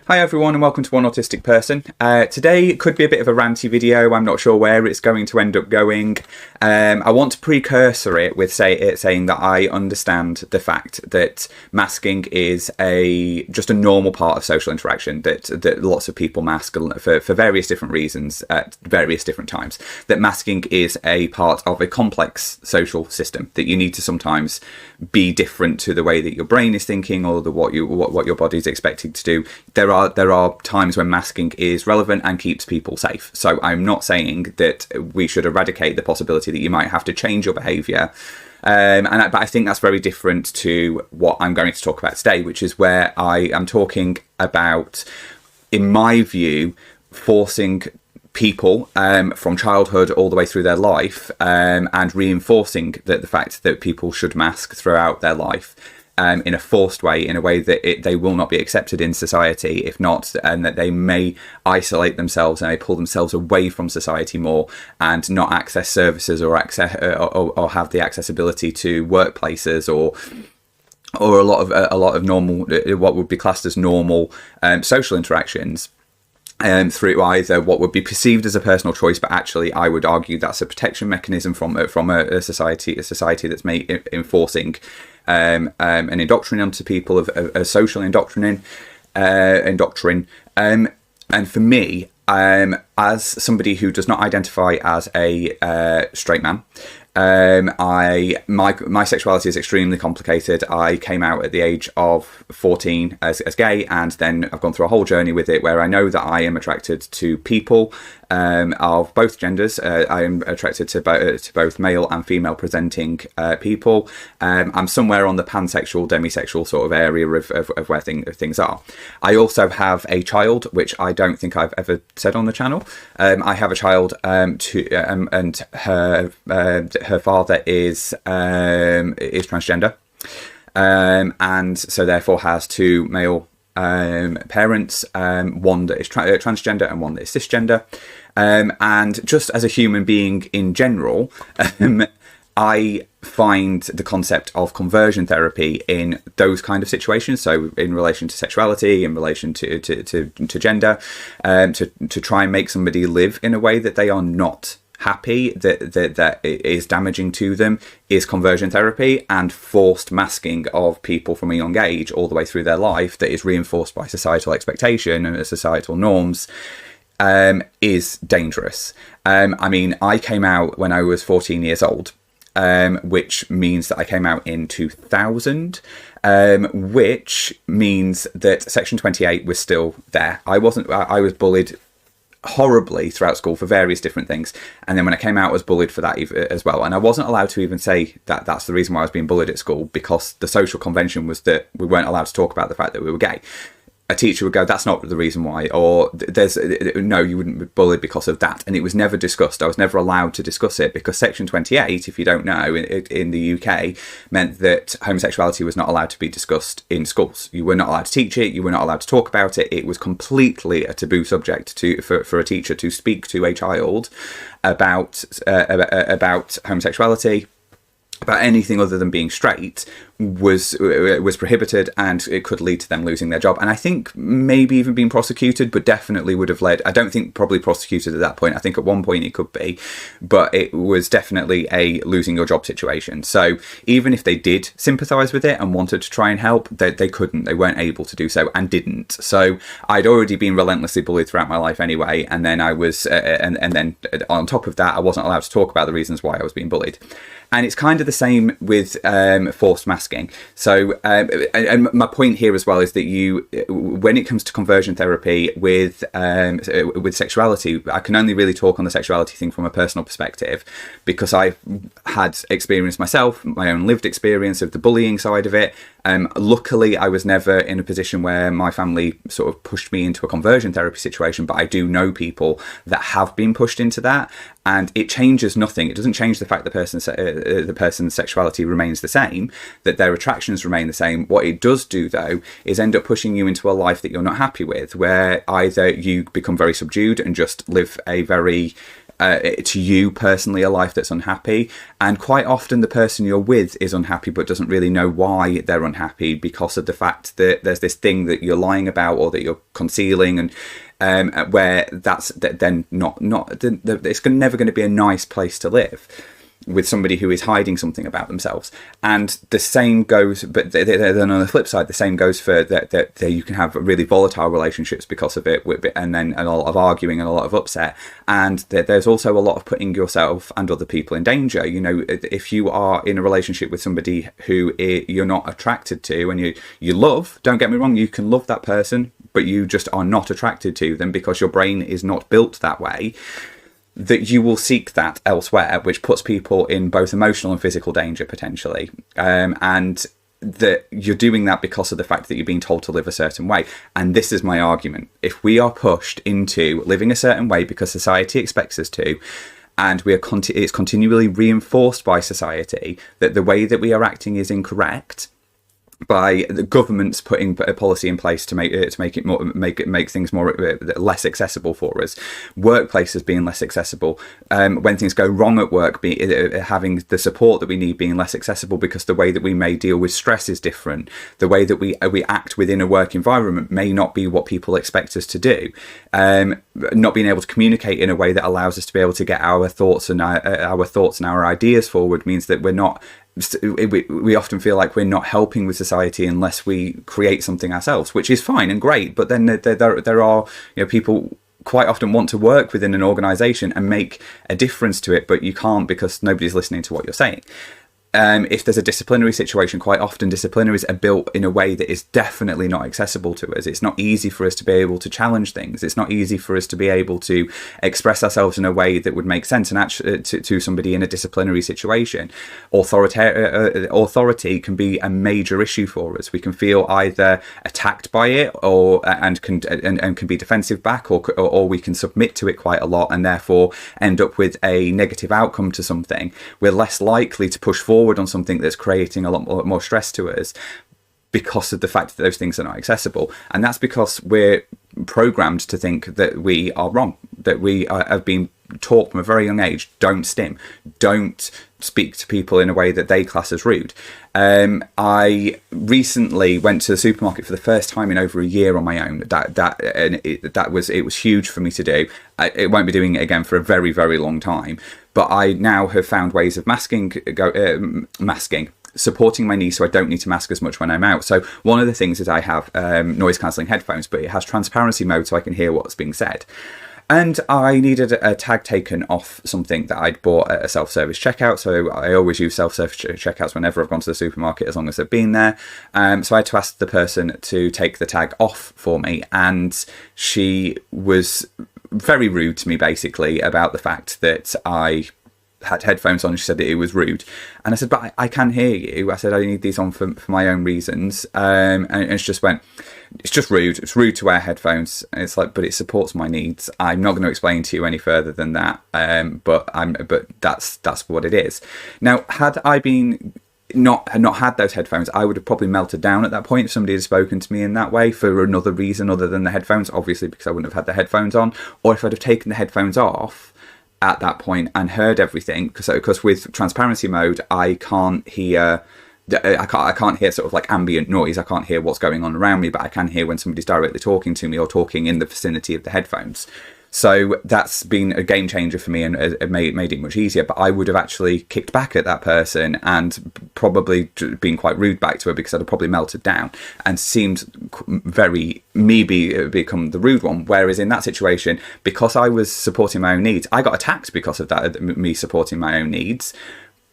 Hi everyone and welcome to One Autistic Person. Today could be a bit of a ranty video. I'm not sure where it's going to end up going. I want to precursor it with saying that I understand the fact that masking is just a normal part of social interaction, that lots of people mask for various different reasons at various different times. That masking is a part of a complex social system, that you need to sometimes be different to the way that your brain is thinking or what your body is expected to do. There are times when masking is relevant and keeps people safe. So I'm not saying that we should eradicate the possibility that you might have to change your behaviour. But I think that's very different to what I'm going to talk about today, which is where I am talking about, in my view, forcing people from childhood all the way through their life and reinforcing the fact that people should mask throughout their life. In a forced way, in a way that they will not be accepted in society if not, and that they may isolate themselves and they pull themselves away from society more and not access services or or have the accessibility to workplaces or a lot of normal, what would be classed as normal social interactions. Through either what would be perceived as a personal choice, but actually I would argue that's a protection mechanism from a society that's enforcing an indoctrine onto people of a social indoctrine. And for me, as somebody who does not identify as a straight man, my sexuality is extremely complicated. I came out at the age of 14 as gay, and then I've gone through a whole journey with it where I know that I am attracted to people of both genders. I am attracted to both male and female presenting people. I'm somewhere on the pansexual, demisexual sort of area of where things are. I also have a child, which I don't think I've ever said on the channel. I have a child and her father is transgender, and so therefore has two male parents, one that is transgender and one that is cisgender. And just as a human being in general, I find the concept of conversion therapy in those kind of situations, so in relation to sexuality, in relation to gender, to try and make somebody live in a way that they are not happy, that is damaging to them, is conversion therapy. And forced masking of people from a young age all the way through their life that is reinforced by societal expectation and societal norms is dangerous. I mean, I came out when I was 14 years old, which means that I came out in 2000, which means that Section 28 was still there. I was bullied horribly throughout school for various different things, and then when I came out I was bullied for that as well, and I wasn't allowed to even say that that's the reason why I was being bullied at school, because the social convention was that we weren't allowed to talk about the fact that we were gay. A teacher would go, that's not the reason why, or no, you wouldn't be bullied because of that. And it was never discussed. I was never allowed to discuss it because Section 28, if you don't know, in the UK meant that homosexuality was not allowed to be discussed in schools. You were not allowed to teach it. You were not allowed to talk about it. It was completely a taboo subject for a teacher to speak to a child about homosexuality, about anything other than being straight, was prohibited, and it could lead to them losing their job. And I think maybe even being prosecuted, but definitely would have led, I don't think probably prosecuted at that point. I think at one point it could be, but it was definitely a losing your job situation. So even if they did sympathise with it and wanted to try and help, they couldn't, they weren't able to do so and didn't. So I'd already been relentlessly bullied throughout my life anyway, and then I was, and then on top of that, I wasn't allowed to talk about the reasons why I was being bullied. And it's kind of the same with forced masking. So, and my point here as well is that when it comes to conversion therapy with sexuality, I can only really talk on the sexuality thing from a personal perspective, because I had experienced myself, my own lived experience of the bullying side of it. Luckily, I was never in a position where my family sort of pushed me into a conversion therapy situation, but I do know people that have been pushed into that, and it changes nothing. It doesn't change the fact the person's sexuality remains the same, that their attractions remain the same. What it does do, though, is end up pushing you into a life that you're not happy with, where either you become very subdued and just live a very to you personally a life that's unhappy. And quite often the person you're with is unhappy but doesn't really know why they're unhappy, because of the fact that there's this thing that you're lying about or that you're concealing, and where that's then not it's never going to be a nice place to live with somebody who is hiding something about themselves. And the same goes, but then on the flip side, the same goes for that you can have really volatile relationships because of it, and then a lot of arguing and a lot of upset. And there's also a lot of putting yourself and other people in danger. You know, if you are in a relationship with somebody who you're not attracted to, and you love, don't get me wrong, you can love that person, but you just are not attracted to them because your brain is not built that way, that you will seek that elsewhere, which puts people in both emotional and physical danger potentially. And that you're doing that because of the fact that you're being told to live a certain way. And this is my argument. If we are pushed into living a certain way because society expects us to, and it's continually reinforced by society that the way that we are acting is incorrect, by the government's putting a policy in place to make things less accessible for us, workplaces being less accessible, when things go wrong at work, having the support that we need being less accessible because the way that we may deal with stress is different, the way that we act within a work environment may not be what people expect us to do, not being able to communicate in a way that allows us to be able to get our thoughts and our ideas forward means that we often feel like we're not helping with society unless we create something ourselves, which is fine and great. But then there are, you know, people quite often want to work within an organization and make a difference to it, but you can't because nobody's listening to what you're saying. If there's a disciplinary situation, quite often disciplinaries are built in a way that is definitely not accessible to us. It's not easy for us to be able to challenge things. It's not easy for us to be able to express ourselves in a way that would make sense and actually to somebody in a disciplinary situation. Authority can be a major issue for us. We can feel either attacked by it and can be defensive back, or we can submit to it quite a lot and therefore end up with a negative outcome to something. We're less likely to push forward on something that's creating a lot more stress to us because of the fact that those things are not accessible. And that's because we're programmed to think that we are wrong, that we have been taught from a very young age, don't stim, don't speak to people in a way that they class as rude. I recently went to the supermarket for the first time in over a year on my own. It was huge for me to do. I won't be doing it again for a very, very long time. But I now have found ways of masking, supporting my needs so I don't need to mask as much when I'm out. So one of the things is I have noise cancelling headphones, but it has transparency mode so I can hear what's being said. And I needed a tag taken off something that I'd bought at a self-service checkout. So I always use self-service checkouts whenever I've gone to the supermarket, as long as they've been there. So I had to ask the person to take the tag off for me. And she was very rude to me, basically, about the fact that I had headphones on. She said that it was rude. And I said, but I can hear you. I said, I need these on for my own reasons. And she just went, it's just rude. It's rude to wear headphones. And it's like, but it supports my needs. I'm not going to explain to you any further than that. But that's what it is. Now, had I been not had those headphones, I would have probably melted down at that point if somebody had spoken to me in that way for another reason other than the headphones, obviously because I wouldn't have had the headphones on, or if I'd have taken the headphones off at that point and heard everything, because with transparency mode I can't hear sort of like ambient noise. I can't hear what's going on around me, but I can hear when somebody's directly talking to me or talking in the vicinity of the headphones. So that's been a game changer for me and it made it much easier. But I would have actually kicked back at that person and probably been quite rude back to her because I'd have probably melted down and seemed very become the rude one. Whereas in that situation, because I was supporting my own needs, I got attacked because of that, me supporting my own needs.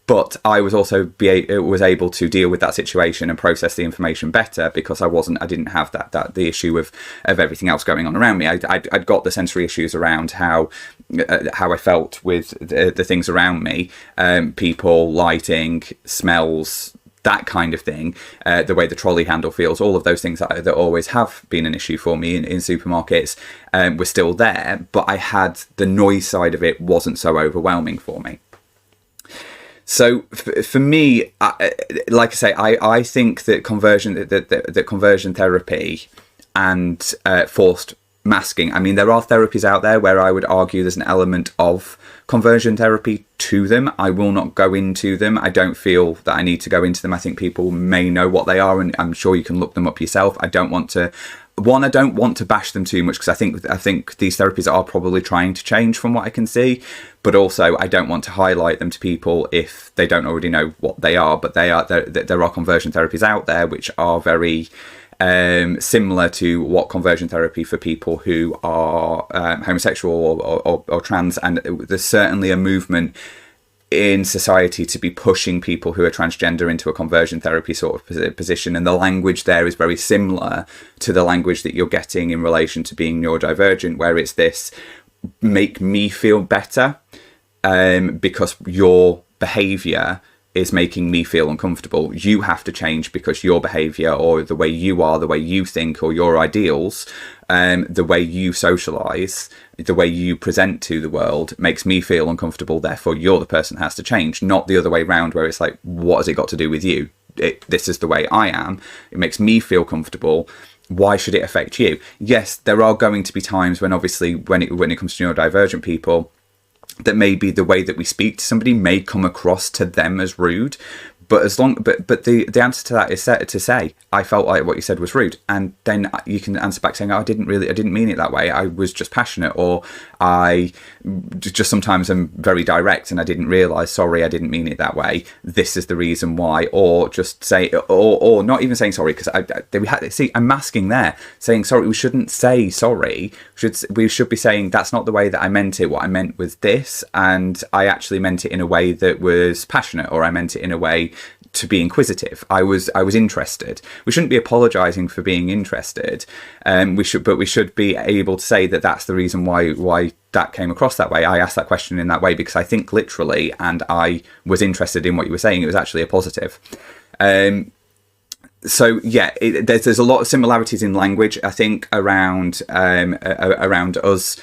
But I was also was able to deal with that situation and process the information better because I didn't have the issue of everything else going on around me. I'd got the sensory issues around how I felt with the things around me, people, lighting, smells, that kind of thing, the way the trolley handle feels, all of those things that always have been an issue for me in supermarkets were still there, but I had the noise side of it wasn't so overwhelming for me. So for me, like I say, I think that conversion therapy and forced masking. I mean, there are therapies out there where I would argue there's an element of conversion therapy to them. I will not go into them. I don't feel that I need to go into them. I think people may know what they are, and I'm sure you can look them up yourself. I don't want to bash them too much, because I think these therapies are probably trying to change from what I can see, but also I don't want to highlight them to people if they don't already know what they are. But there are conversion therapies out there which are very similar to what conversion therapy for people who are homosexual or trans, and there's certainly a movement in society to be pushing people who are transgender into a conversion therapy sort of position, and the language there is very similar to the language that you're getting in relation to being neurodivergent, where it's this make me feel better because your behavior is making me feel uncomfortable. You have to change because your behavior, or the way you are, the way you think, or your ideals, the way you socialize, the way you present to the world makes me feel uncomfortable. Therefore, you're the person that has to change, not the other way around, where it's like, what has it got to do with you? This is the way I am. It makes me feel comfortable. Why should it affect you? Yes, there are going to be times when, obviously, when it comes to neurodivergent people, that maybe the way that we speak to somebody may come across to them as rude, but the answer to that is to say, I felt like what you said was rude, and then you can answer back saying, oh, I didn't mean it that way. I was just passionate, or I just sometimes am very direct and I didn't realise. Sorry, I didn't mean it that way. This is the reason why. Or just say, or not even saying sorry, because I'm masking there, saying sorry. We shouldn't say sorry. We should be saying, that's not the way that I meant it. What I meant was this, and I actually meant it in a way that was passionate, or I meant it in a way to be inquisitive. I was interested. We shouldn't be apologising for being interested. We should be able to say that that's the reason why that came across that way. I asked that question in that way because I think literally, and I was interested in what you were saying. It was actually a positive. So yeah, there's a lot of similarities in language, I think, around us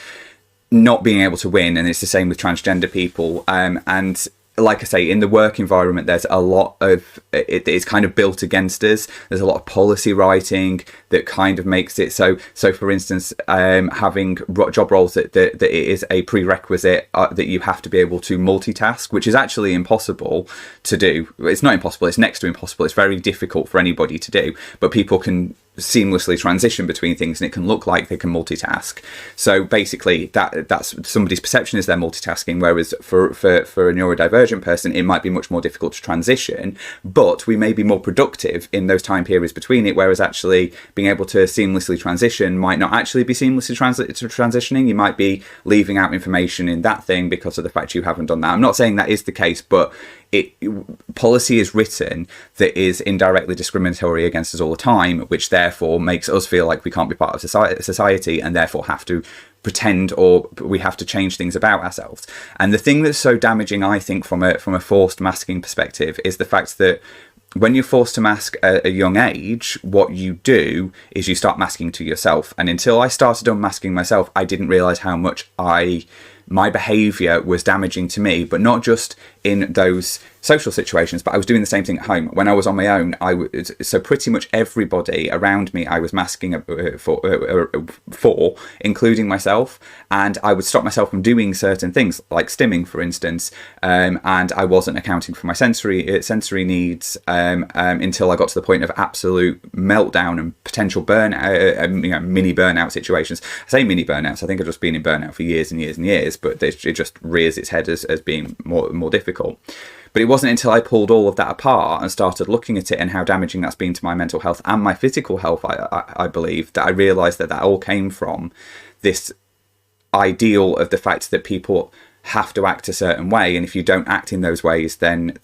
not being able to win, and it's the same with transgender people. And like I say, in the work environment, there's a lot of it's kind of built against us. There's a lot of policy writing that kind of makes it so. For instance, having job roles that it is a prerequisite that you have to be able to multitask, which is actually impossible to do. It's not impossible. It's next to impossible. It's very difficult for anybody to do, but people can seamlessly transition between things, and it can look like they can multitask. So basically that's somebody's perception is they're multitasking, whereas for a neurodivergent person it might be much more difficult to transition, but we may be more productive in those time periods between it, whereas actually being able to seamlessly transition might not actually be seamlessly transitioning. You might be leaving out information in that thing because of the fact you haven't done that. I'm not saying that is the case, but policy is written that is indirectly discriminatory against us all the time, which therefore makes us feel like we can't be part of society, and therefore have to pretend, or we have to change things about ourselves. And the thing that's so damaging, I think, from a forced masking perspective, is the fact that when you're forced to mask at a young age, what you do is you start masking to yourself. And until I started unmasking myself, I didn't realise how much my behaviour was damaging to me, but not just in those social situations, but I was doing the same thing at home. When I was on my own, so pretty much everybody around me I was masking for, including myself, and I would stop myself from doing certain things, like stimming, for instance, and I wasn't accounting for my sensory needs until I got to the point of absolute meltdown and potential burnout, mini burnout situations. I say mini burnouts, I think I've just been in burnout for years and years and years, but it just rears its head as being more difficult. But it wasn't until I pulled all of that apart and started looking at it and how damaging that's been to my mental health and my physical health, I believe, that I realised that all came from this ideal of the fact that people have to act a certain way, and if you don't act in those ways, then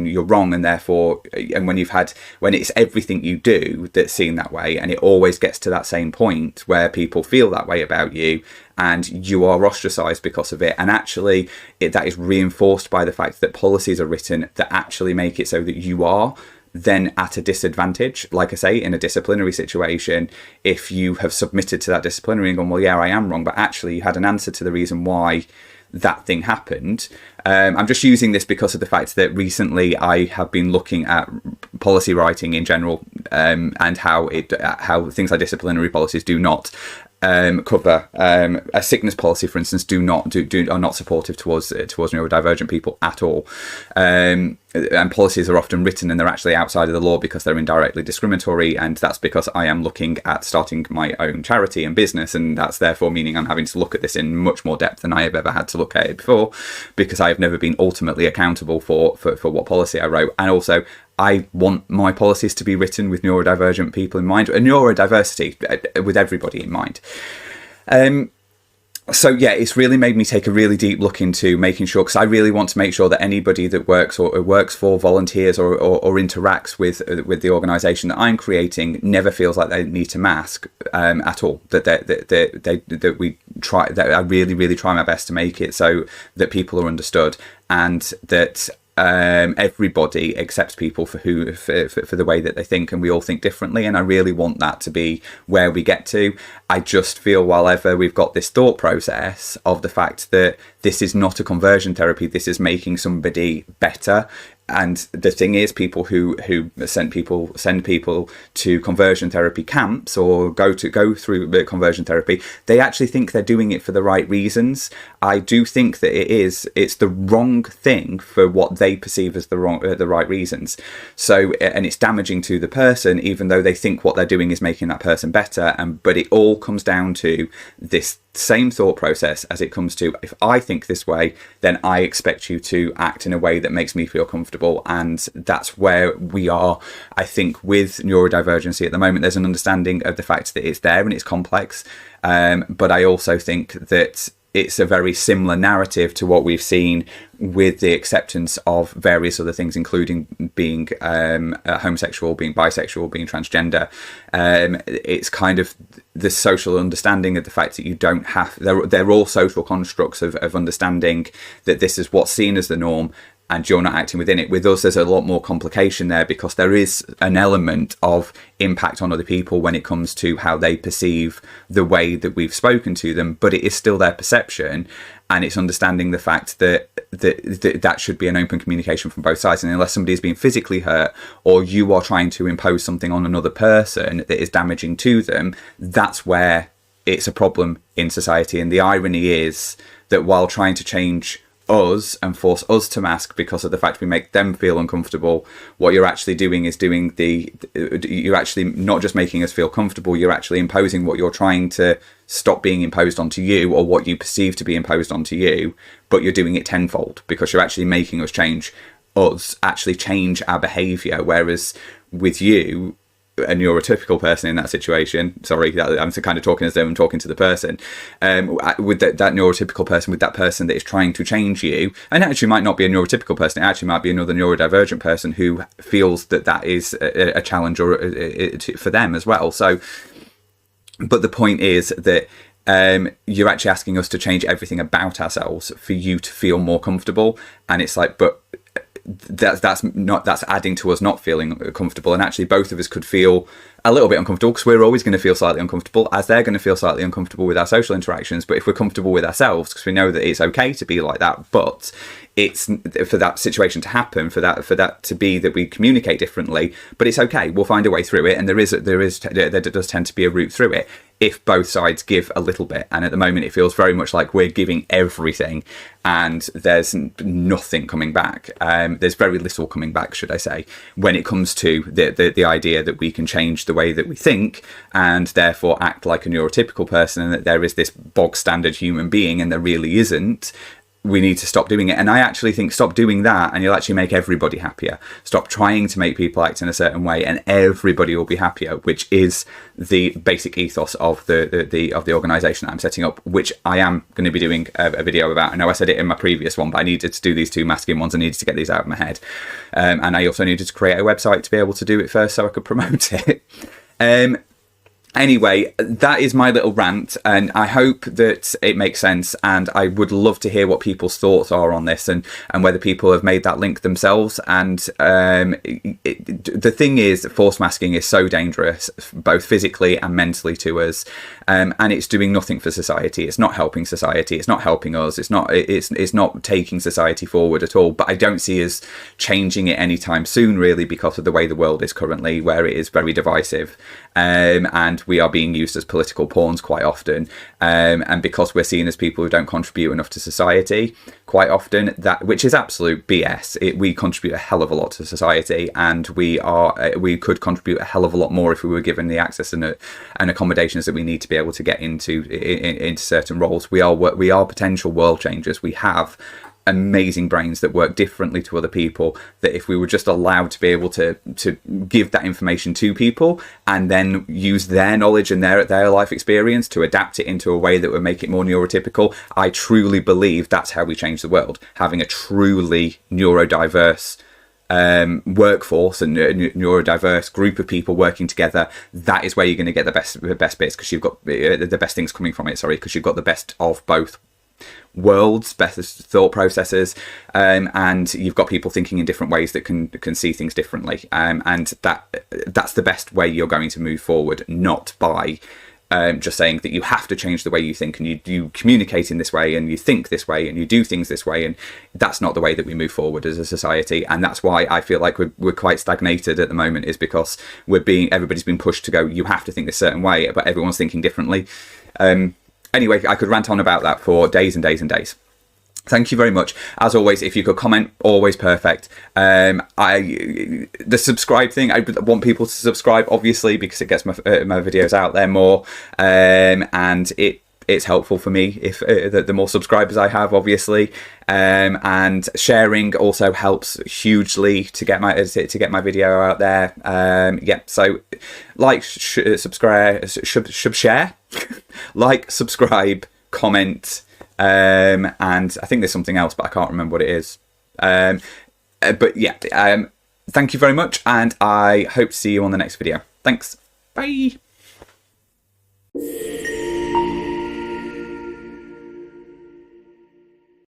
you're wrong, and therefore, and when it's everything you do that's seen that way, and it always gets to that same point where people feel that way about you, and you are ostracized because of it. And actually that is reinforced by the fact that policies are written that actually make it so that you are then at a disadvantage. Like I say, in a disciplinary situation, if you have submitted to that disciplinary and gone, well, yeah, I am wrong, but actually you had an answer to the reason why that thing happened. I'm just using this because of the fact that recently I have been looking at policy writing in general, and how things like disciplinary policies do not cover a sickness policy, for instance, are not supportive towards neurodivergent people at all. And policies are often written and they're actually outside of the law because they're indirectly discriminatory, and that's because I am looking at starting my own charity and business, and that's therefore meaning I'm having to look at this in much more depth than I have ever had to look at it before, because I have never been ultimately accountable for what policy I wrote. And also, I want my policies to be written with neurodivergent people in mind, and neurodiversity with everybody in mind. So yeah, it's really made me take a really deep look into making sure, because I really want to make sure that anybody that works for, volunteers or interacts with the organisation that I'm creating never feels like they need to mask at all. That we try. That I really try my best to make it so that people are understood, and that everybody accepts people for the way that they think, and we all think differently, and I really want that to be where we get to. I just feel while ever we've got this thought process of the fact that this is not a conversion therapy, this is making somebody better. And the thing is, people who send people to conversion therapy camps or go through conversion therapy, they actually think they're doing it for the right reasons. I do think that it's the wrong thing for what they perceive as the right reasons. So, and it's damaging to the person, even though they think what they're doing is making that person better. But it all comes down to this same thought process as it comes to, if I think this way, then I expect you to act in a way that makes me feel comfortable. And that's where we are, I think, with neurodivergency at the moment. There's an understanding of the fact that it's there and it's complex, but I also think that it's a very similar narrative to what we've seen with the acceptance of various other things, including being homosexual, being bisexual, being transgender. It's kind of the social understanding of the fact that you don't have, they're all social constructs of understanding that this is what's seen as the norm, and you're not acting within it. With us, there's a lot more complication there, because there is an element of impact on other people when it comes to how they perceive the way that we've spoken to them, but it is still their perception, and it's understanding the fact that that should be an open communication from both sides. And unless somebody is being physically hurt, or you are trying to impose something on another person that is damaging to them, that's where it's a problem in society. And the irony is that while trying to change us and force us to mask because of the fact we make them feel uncomfortable, what you're actually doing is you're actually not just making us feel comfortable, you're actually imposing what you're trying to stop being imposed onto you, or what you perceive to be imposed onto you, but you're doing it tenfold, because you're actually making us change our behaviour. Whereas with you, a neurotypical person in that situation, sorry, I'm kind of talking as though I'm talking to the person, with that neurotypical person, with that person that is trying to change you, and actually might not be a neurotypical person, it actually might be another neurodivergent person who feels that is a challenge for them as well. So, but the point is that you're actually asking us to change everything about ourselves for you to feel more comfortable, and it's like, but that's adding to us not feeling comfortable, and actually both of us could feel a little bit uncomfortable, because we're always going to feel slightly uncomfortable, as they're going to feel slightly uncomfortable with our social interactions. But if we're comfortable with ourselves, because we know that it's okay to be like that, but it's for that situation to happen, for that to be that we communicate differently, but it's okay, we'll find a way through it, and there does tend to be a route through it if both sides give a little bit. And at the moment it feels very much like we're giving everything and there's nothing coming back. There's very little coming back, should I say, when it comes to the idea that we can change the way that we think and therefore act like a neurotypical person, and that there is this bog standard human being, and there really isn't. We need to stop doing it. And I actually think stop doing that and you'll actually make everybody happier. Stop trying to make people act in a certain way and everybody will be happier, which is the basic ethos of the organisation that I'm setting up, which I am going to be doing a video about. I know I said it in my previous one, but I needed to do these two masking ones. I needed to get these out of my head. And I also needed to create a website to be able to do it first so I could promote it. Anyway, that is my little rant, and I hope that it makes sense, and I would love to hear what people's thoughts are on this, and whether people have made that link themselves. And the thing is, forced masking is so dangerous, both physically and mentally to us. and it's doing nothing for society. It's not helping society. It's not helping us. It's not taking society forward at all. But I don't see us changing it anytime soon, really, because of the way the world is currently, where it is very divisive, and we are being used as political pawns quite often, and because we're seen as people who don't contribute enough to society quite often, which is absolute BS. We contribute a hell of a lot to society, and we could contribute a hell of a lot more if we were given the access and accommodations that we need to be able to get into certain roles. We are potential world changers. We have amazing brains that work differently to other people, that if we were just allowed to be able to give that information to people and then use their knowledge and their life experience to adapt it into a way that would make it more neurotypical, I truly believe that's how we change the world. Having a truly neurodiverse workforce and neurodiverse group of people working together, that is where you're going to get the best bits, because you've got the best things coming from it, because you've got the best of both worlds, better thought processes, and you've got people thinking in different ways that can see things differently, and that's the best way you're going to move forward, not by just saying that you have to change the way you think, and you communicate in this way, and you think this way, and you do things this way, and that's not the way that we move forward as a society. And that's why I feel like we're quite stagnated at the moment, is because everybody's been pushed to go, you have to think this certain way, but everyone's thinking differently. Anyway, I could rant on about that for days and days and days. Thank you very much. As always, if you could comment, always perfect. The subscribe thing, I want people to subscribe, obviously, because it gets my videos out there more, and it's helpful for me if the more subscribers I have, obviously, and sharing also helps hugely to get my video out there. Yeah, so like, subscribe, share, like, subscribe, comment, and I think there's something else, but I can't remember what it is. But yeah, thank you very much, and I hope to see you on the next video. Thanks. Bye.